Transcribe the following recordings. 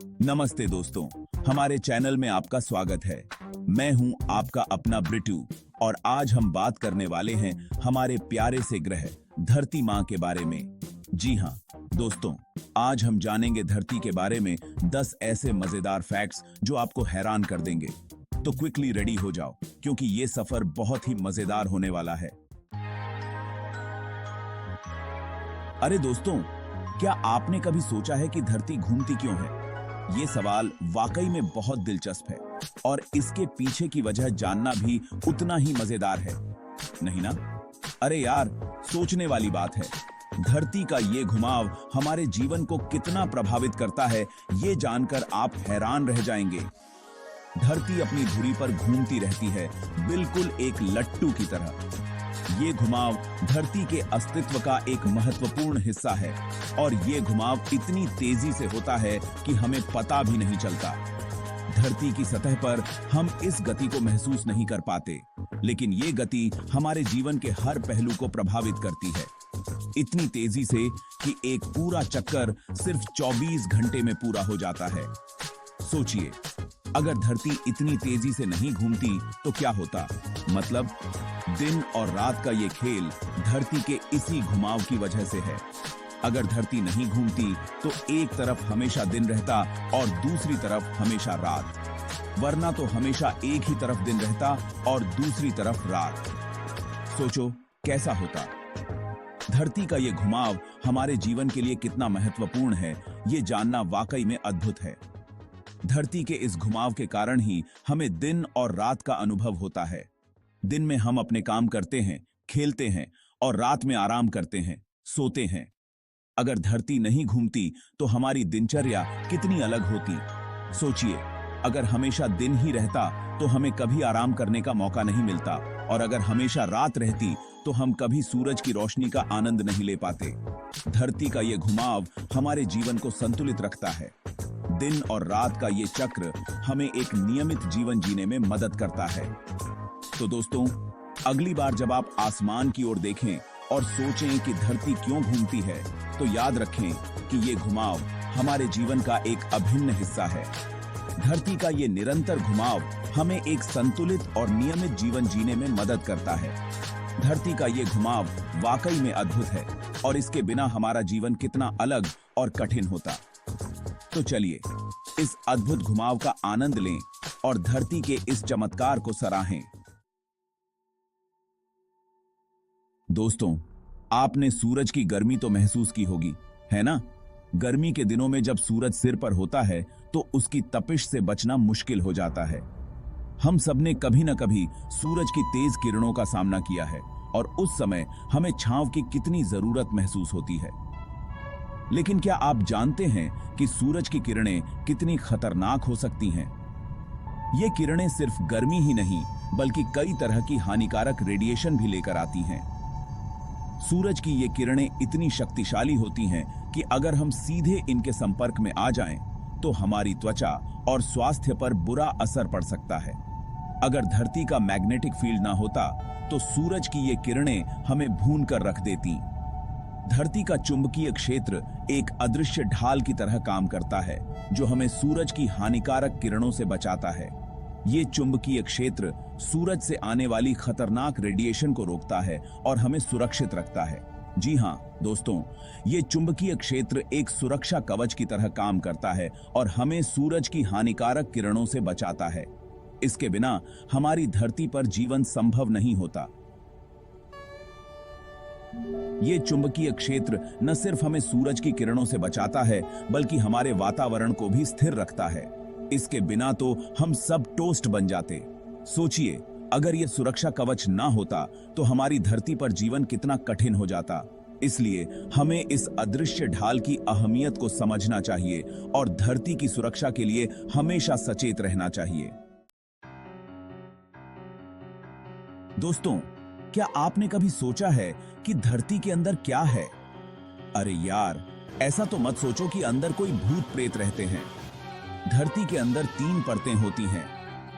नमस्ते दोस्तों, हमारे चैनल में आपका स्वागत है। मैं हूं आपका अपना ब्रिटू और आज हम बात करने वाले हैं हमारे प्यारे से ग्रह धरती माँ के बारे में। जी हाँ दोस्तों, आज हम जानेंगे धरती के बारे में 10 ऐसे मजेदार फैक्ट्स जो आपको हैरान कर देंगे। तो क्विकली रेडी हो जाओ क्योंकि ये सफर बहुत ही मजेदार होने वाला है। अरे दोस्तों, क्या आपने कभी सोचा है कि धरती घूमती क्यों है? ये सवाल वाकई में बहुत दिलचस्प है और इसके पीछे की वजह जानना भी उतना ही मजेदार है, नहीं ना? अरे यार, सोचने वाली बात है। धरती का ये घुमाव हमारे जीवन को कितना प्रभावित करता है, ये जानकर आप हैरान रह जाएंगे। धरती अपनी धुरी पर घूमती रहती है, बिल्कुल एक लट्टू की तरह। ये घुमाव धरती के अस्तित्व का एक महत्वपूर्ण हिस्सा है और ये घुमाव इतनी तेजी से होता है कि हमें पता भी नहीं चलता। धरती की सतह पर हम इस गति को महसूस नहीं कर पाते, लेकिन ये गति हमारे जीवन के हर पहलू को प्रभावित करती है। इतनी तेजी से कि एक पूरा चक्कर सिर्फ 24 घंटे में पूरा हो जाता है। सोचिए, अगर धरती इतनी तेजी से नहीं घूमती तो क्या होता? मतलब दिन और रात का ये खेल धरती के इसी घुमाव की वजह से है। अगर धरती नहीं घूमती तो एक तरफ हमेशा दिन रहता और दूसरी तरफ हमेशा रात, वरना तो हमेशा एक ही तरफ दिन रहता और दूसरी तरफ रात। सोचो कैसा होता। धरती का ये घुमाव हमारे जीवन के लिए कितना महत्वपूर्ण है, ये जानना वाकई में अद्भुत है। धरती के इस घुमाव के कारण ही हमें दिन और रात का अनुभव होता है। दिन में हम अपने काम करते हैं, खेलते हैं और रात में आराम करते हैं, सोते हैं। अगर धरती नहीं घूमती तो हमारी दिनचर्या कितनी अलग होती। सोचिए, अगर हमेशा दिन ही रहता तो हमें कभी आराम करने का मौका नहीं मिलता और अगर हमेशा रात रहती तो हम कभी सूरज की रोशनी का आनंद नहीं ले पाते। धरती का ये घुमाव हमारे जीवन को संतुलित रखता है। दिन और रात का ये चक्र हमें एक नियमित जीवन जीने में मदद करता है। तो दोस्तों, अगली बार जब आप आसमान की ओर देखें और सोचें कि धरती क्यों घूमती है, तो याद रखें कि ये घुमाव हमारे जीवन का एक अभिन्न हिस्सा है। धरती का ये निरंतर घुमाव हमें एक संतुलित और नियमित जीवन जीने में मदद करता है। धरती का ये घुमाव वाकई में अद्भुत है और इसके बिना हमारा जीवन कितना अलग और कठिन होता। तो चलिए इस अद्भुत घुमाव का आनंद लें और धरती के इस चमत्कार को सराहें। दोस्तों, आपने सूरज की गर्मी तो महसूस की होगी, है ना? गर्मी के दिनों में जब सूरज सिर पर होता है तो उसकी तपिश से बचना मुश्किल हो जाता है। हम सबने कभी न कभी सूरज की तेज किरणों का सामना किया है और उस समय हमें छांव की कितनी जरूरत महसूस होती है। लेकिन क्या आप जानते हैं कि सूरज की किरणें कितनी खतरनाक हो सकती हैं? ये किरणें सिर्फ गर्मी ही नहीं बल्कि कई तरह की हानिकारक रेडिएशन भी लेकर आती हैं। सूरज की ये किरणें इतनी शक्तिशाली होती हैं कि अगर हम सीधे इनके संपर्क में आ जाएं, तो हमारी त्वचा और स्वास्थ्य पर बुरा असर पड़ सकता है। अगर धरती का मैग्नेटिक फील्ड ना होता तो सूरज की ये किरणें हमें भून कर रख देती। धरती का चुंबकीय क्षेत्र एक अदृश्य ढाल की तरह काम करता है जो हमें सूरज की हानिकारक किरणों से बचाता है। ये चुंबकीय क्षेत्र सूरज से आने वाली खतरनाक रेडिएशन को रोकता है और हमें सुरक्षित रखता है। जी हाँ दोस्तों, ये चुंबकीय क्षेत्र एक सुरक्षा कवच की तरह काम करता है और हमें सूरज की हानिकारक किरणों से बचाता है। इसके बिना हमारी धरती पर जीवन संभव नहीं होता। ये चुंबकीय क्षेत्र न सिर्फ हमें सूरज की किरणों से बचाता है बल्कि हमारे वातावरण को भी स्थिर रखता है। इसके बिना तो हम सब टोस्ट बन जाते। सोचिए, अगर ये सुरक्षा कवच ना होता तो हमारी धरती पर जीवन कितना कठिन हो जाता। इसलिए हमें इस अदृश्य ढाल की अहमियत को समझना चाहिए और धरती की सुरक्षा के लिए हमेशा सचेत रहना चाहिए। दोस्तों, क्या आपने कभी सोचा है कि धरती के अंदर क्या है? अरे यार, ऐसा तो मत सोचो कि अंदर कोई भूत प्रेत रहते हैं। धरती के अंदर 3 परतें होती हैं,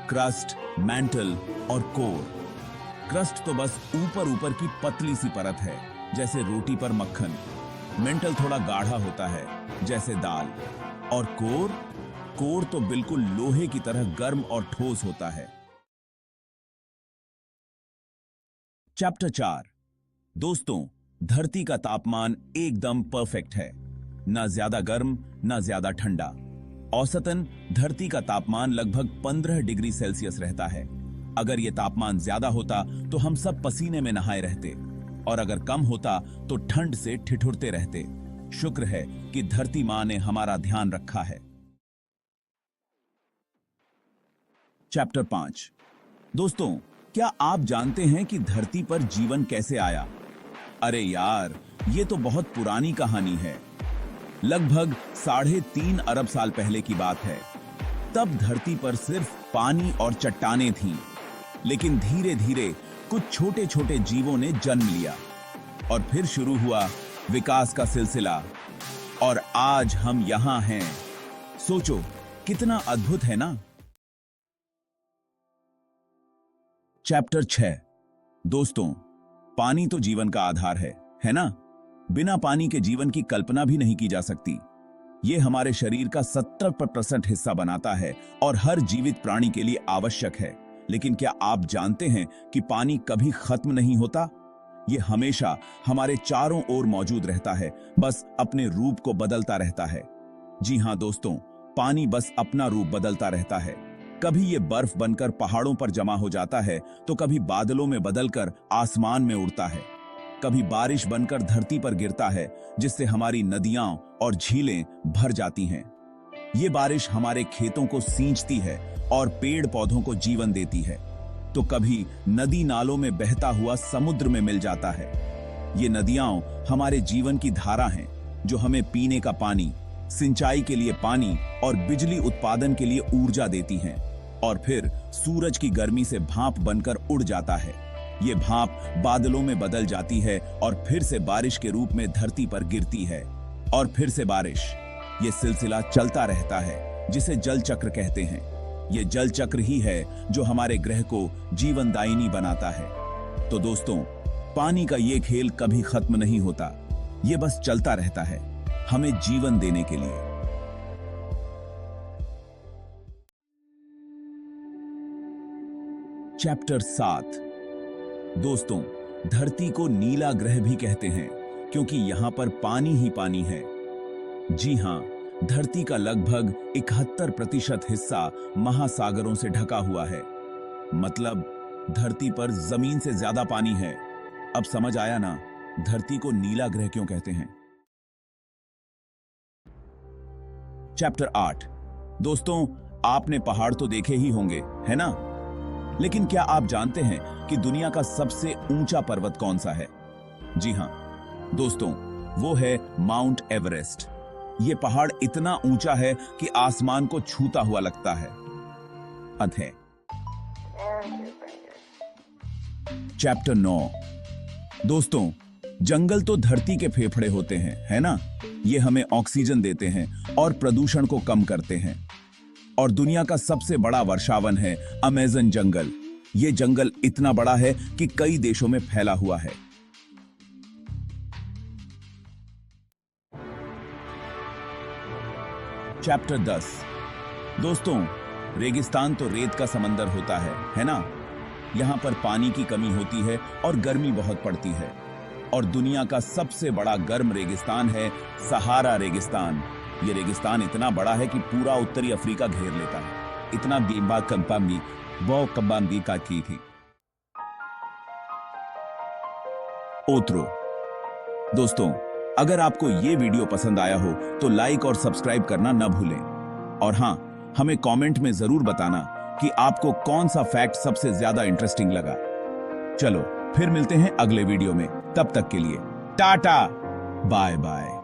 क्रस्ट, मैंटल और कोर। क्रस्ट तो बस ऊपर ऊपर की पतली सी परत है, जैसे रोटी पर मक्खन। मैंटल थोड़ा गाढ़ा होता है, जैसे दाल। और कोर कोर तो बिल्कुल लोहे की तरह गर्म और ठोस होता है। चैप्टर 4। दोस्तों, धरती का तापमान एकदम परफेक्ट है, ना ज्यादा गर्म ना ज्यादा ठंडा। औसतन धरती का तापमान लगभग 15 डिग्री सेल्सियस रहता है। अगर यह तापमान ज्यादा होता तो हम सब पसीने में नहाए रहते, और अगर कम होता तो ठंड से ठिठुरते रहते। शुक्र है कि धरती मां ने हमारा ध्यान रखा है। चैप्टर 5। दोस्तों, क्या आप जानते हैं कि धरती पर जीवन कैसे आया? अरे यार, ये तो बहुत पुरानी कहानी है। लगभग 3.5 अरब साल पहले की बात है। तब धरती पर सिर्फ पानी और चट्टानें थीं, लेकिन धीरे धीरे कुछ छोटे छोटे जीवों ने जन्म लिया, और फिर शुरू हुआ विकास का सिलसिला, और आज हम यहां हैं। सोचो, कितना अद्भुत है ना। चैप्टर 6। दोस्तों, पानी तो जीवन का आधार है ना? बिना पानी के जीवन की कल्पना भी नहीं की जा सकती। यह हमारे शरीर का 70% हिस्सा बनाता है और हर जीवित प्राणी के लिए आवश्यक है। लेकिन क्या आप जानते हैं कि पानी कभी खत्म नहीं होता? यह हमेशा हमारे चारों ओर मौजूद रहता है, बस अपने रूप को बदलता रहता है। जी हां दोस्तों, पानी बस अपना रूप बदलता रहता है। कभी ये बर्फ बनकर पहाड़ों पर जमा हो जाता है, तो कभी बादलों में बदलकर आसमान में उड़ता है। कभी बारिश बनकर धरती पर गिरता है, जिससे हमारी नदियां और झीलें भर जाती हैं। ये बारिश हमारे खेतों को सींचती है और पेड़ पौधों को जीवन देती है। तो कभी नदी नालों में बहता हुआ समुद्र में मिल जाता है। ये नदियां हमारे जीवन की धारा हैं, जो हमें पीने का पानी, सिंचाई के लिए पानी और बिजली उत्पादन के लिए ऊर्जा देती हैं। और फिर सूरज की गर्मी से भाप बनकर उड़ जाता है। ये भाप बादलों में बदल जाती है और फिर से बारिश के रूप में धरती पर गिरती है, और फिर से बारिश। ये सिलसिला चलता रहता है, जिसे जल चक्र कहते हैं। ये जल चक्र ही है जो हमारे ग्रह को जीवनदायिनी बनाता है। तो दोस्तों, पानी का ये खेल कभी खत्म नहीं होता। ये बस चलता रहता है, हमें जीवन देने के लिए। चैप्टर 7। दोस्तों, धरती को नीला ग्रह भी कहते हैं, क्योंकि यहां पर पानी ही पानी है। जी हां, धरती का लगभग 71% हिस्सा महासागरों से ढका हुआ है। मतलब धरती पर जमीन से ज्यादा पानी है। अब समझ आया ना, धरती को नीला ग्रह क्यों कहते हैं। चैप्टर 8। दोस्तों, आपने पहाड़ तो देखे ही होंगे, है ना? लेकिन क्या आप जानते हैं कि दुनिया का सबसे ऊंचा पर्वत कौन सा है? जी हां दोस्तों, वो है माउंट एवरेस्ट। ये पहाड़ इतना ऊंचा है कि आसमान को छूता हुआ लगता है। अध्याय चैप्टर 9। दोस्तों, जंगल तो धरती के फेफड़े होते हैं, है ना? ये हमें ऑक्सीजन देते हैं और प्रदूषण को कम करते हैं। और दुनिया का सबसे बड़ा वर्षावन है अमेज़न जंगल। ये जंगल इतना बड़ा है कि कई देशों में फैला हुआ है। चैप्टर 10। दोस्तों, रेगिस्तान तो रेत का समंदर होता है ना? यहां पर पानी की कमी होती है और गर्मी बहुत पड़ती है। और दुनिया का सबसे बड़ा गर्म रेगिस्तान है सहारा रेगिस्तान। ये रेगिस्तान इतना बड़ा है कि पूरा उत्तरी अफ्रीका घेर लेता है। इतना बीबा कंपामी वो कंबांदी का की थी। ओत्रो। दोस्तों, अगर आपको ये वीडियो पसंद आया हो तो लाइक और सब्सक्राइब करना न भूलें। और हां, हमें कमेंट में जरूर बताना कि आपको कौन सा फैक्ट सबसे ज्यादा इंटरेस्टिंग लगा। चलो, फिर मिलते हैं अगले वीडियो में। तब तक के लिए टाटा, बाय बाय।